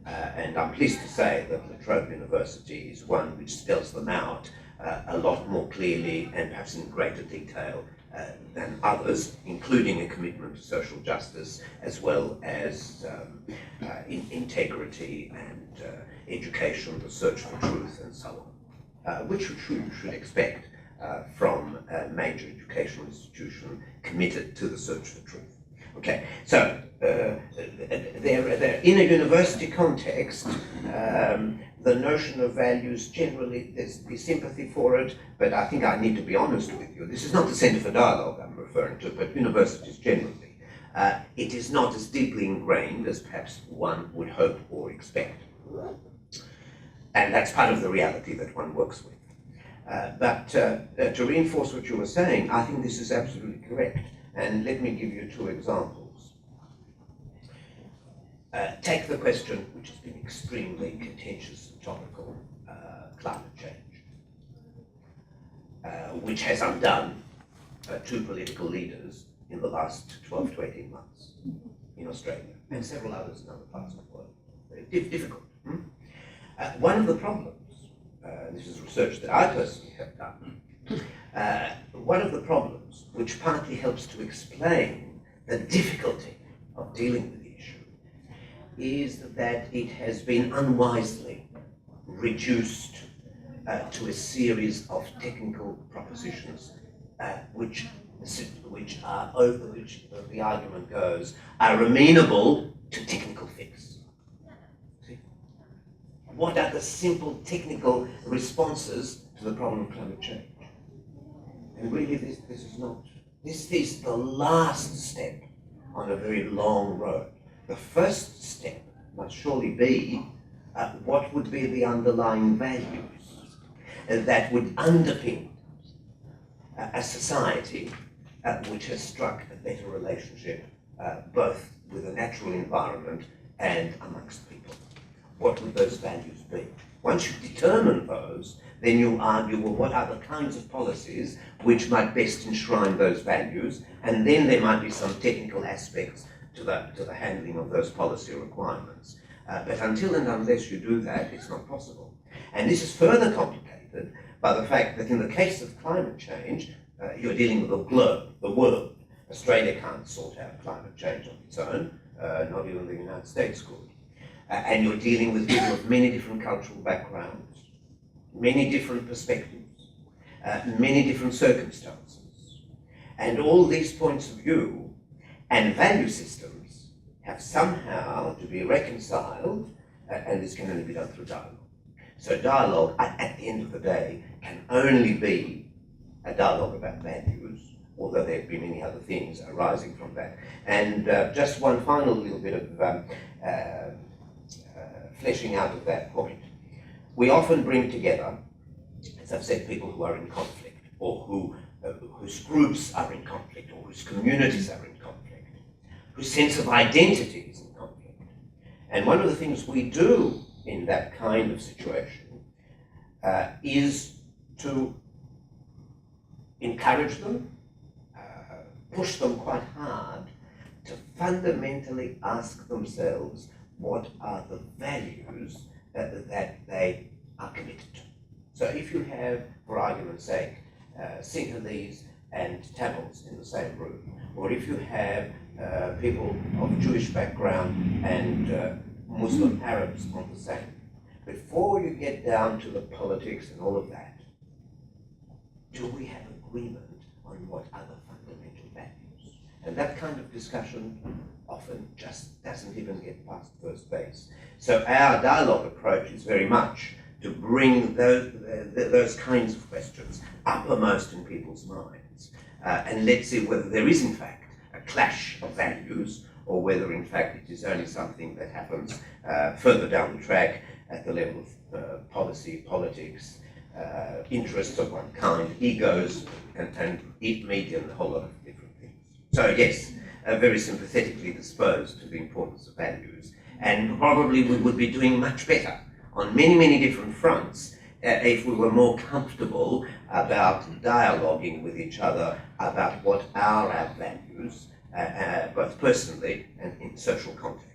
and I'm pleased to say that La Trobe University is one which spells them out a lot more clearly and perhaps in greater detail than others, including a commitment to social justice as well as integrity and education, the search for truth and so on, which you should expect from a major educational institution committed to the search for truth. Okay, so in a university context, the notion of values generally, there's sympathy for it, but I think I need to be honest with you. This is not the Centre for Dialogue I'm referring to, but universities generally. It is not as deeply ingrained as perhaps one would hope or expect. And that's part of the reality that one works with. But to reinforce what you were saying, I think this is absolutely correct. And let me give you two examples. Take the question, which has been extremely contentious and topical, climate change, which has undone two political leaders in the last 12 to 18 months in Australia and several others in other parts of the world. Very difficult. One of the problems, this is research that I personally have done, one of the problems which partly helps to explain the difficulty of dealing with the issue is that it has been unwisely reduced to a series of technical propositions which are over which the argument goes are amenable to technical fix. See? What are the simple technical responses to the problem of climate change? And really, this is the last step on a very long road. The first step must surely be what would be the underlying values that would underpin a society which has struck a better relationship both with the natural environment and amongst people. What would those values be? Once you determine those, then you argue, well, what are the kinds of policies which might best enshrine those values, and then there might be some technical aspects to the handling of those policy requirements. But until and unless you do that, it's not possible. And this is further complicated by the fact that in the case of climate change, you're dealing with the globe, the world. Australia can't sort out climate change on its own, not even the United States could. And you're dealing with people of many different cultural backgrounds, many different perspectives, many different circumstances. And all these points of view and value systems have somehow to be reconciled, and this can only be done through dialogue. So dialogue, at the end of the day, can only be a dialogue about values, although there have been many other things arising from that. And just one final little bit of fleshing out of that point. We often bring together, as I've said, people who are in conflict, or whose groups are in conflict, or whose communities are in conflict, whose sense of identity is in conflict. And one of the things we do in that kind of situation is to encourage them, push them quite hard to fundamentally ask themselves what are the values that they are committed to. So if you have, for argument's sake, Sinhalese and Tamils in the same room, or if you have people of Jewish background and Muslim Arabs on the same, before you get down to the politics and all of that, do we have agreement on what are the fundamental values? And that kind of discussion often just doesn't even get past first base. So our dialogue approach is very much to bring those kinds of questions uppermost in people's minds. And let's see whether there is in fact a clash of values, or whether in fact it is only something that happens further down the track at the level of policy, politics, interests of one kind, egos, and media, and a whole lot of different things. So yes, very sympathetically disposed to the importance of values, and probably we would be doing much better on many, many different fronts if we were more comfortable about dialoguing with each other about what are our values, both personally and in social context.